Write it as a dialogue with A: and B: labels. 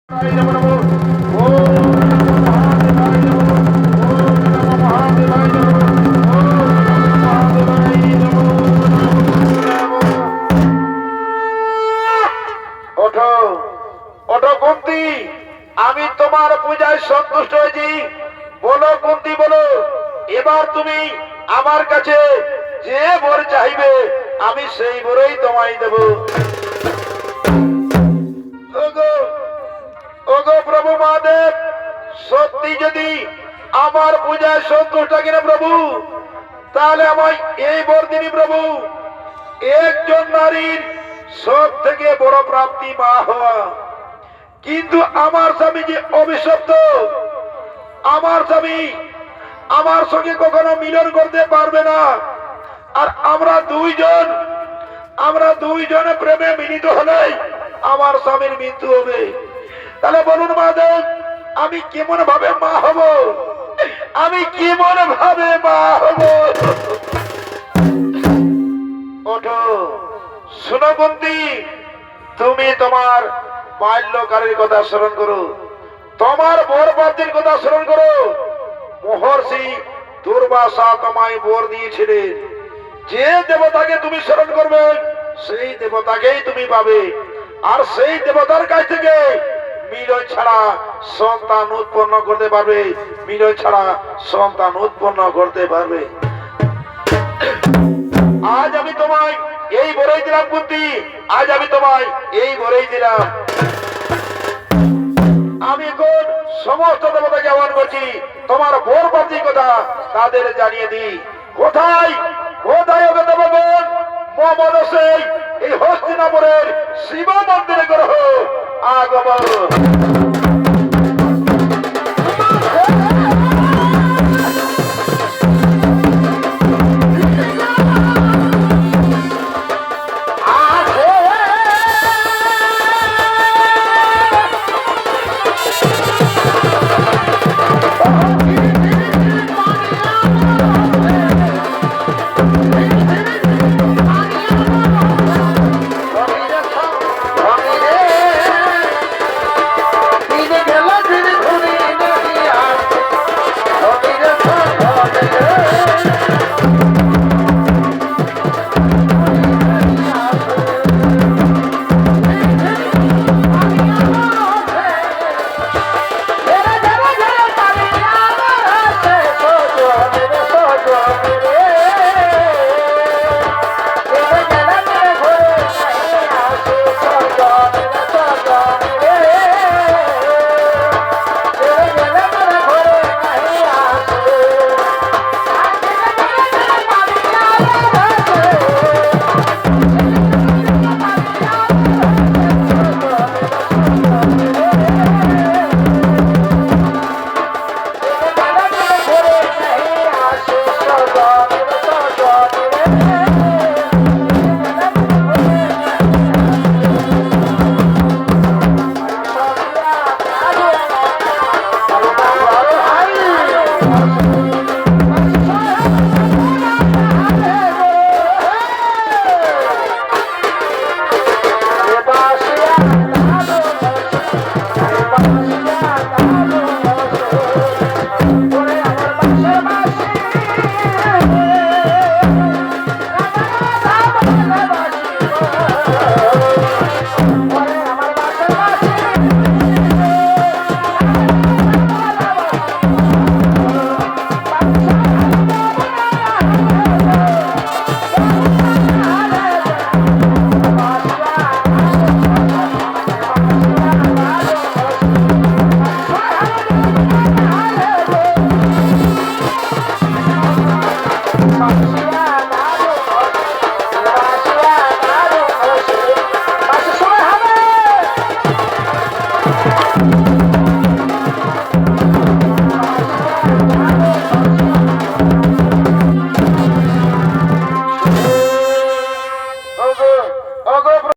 A: আমি তোমার পূজায় সন্তুষ্ট হয়েছি। বলো কুন্তি, বলো এবার তুমি আমার কাছে যে বর চাইবে আমি সেই বরই তোমায় দেব। ওগো ওগো প্রভু মহাদেব, সত্যি যদি আমার পূজায় সন্তুষ্ট কিনা প্রভু, তাহলে আমায় এই বর দিনই প্রভু। একজন নারীর সব থেকে বড় প্রাপ্তি মা হওয়া, কিন্তু আমার স্বামী যে অভিশপ্ত, আমার স্বামী আমার সঙ্গে কখনো মিলন করতে পারবে না। আর আমরা দুইজন প্রেমে মিলিত হলেই আমার স্বামীর মৃত্যু হবে। তাহলে বলুন মহাদেব, আমি কেমন ভাবে মা হব? আমি কেমন ভাবে মা হব? ওঠো, শুনো কুন্তি, তুমি তোমার বাল্যকালের কথা স্মরণ করো, তোমার বর প্রাপ্তির কথা স্মরণ করো। মহর্ষি দুর্বাসা তোমায় বর দিয়েছিলেন, যে দেবতাকে তুমি স্মরণ করবে সেই দেবতাকেই তুমি পাবে। আর সেই দেবতার কাছ থেকে মিলন ছাড়া সন্তান উৎপন্ন করতে পারবে, মিলন ছাড়া সন্তান উৎপন্ন করতে পারবে। আজ আমি তোমায় এই বরেই দিলাম কুন্তি, আজ আমি তোমায় এই বরেই দিলাম। আমি এখন সমস্ত দেবতাকে আহ্বান করছি, তোমার বর প্রাপ্তির কথা তাদের জানিয়ে দিই। কোথায় কোথায় ওকে দেবগণ? মহামনসেই এই হস্তিনাপুরের শিব মন্দিরে গ্রহ আগমন।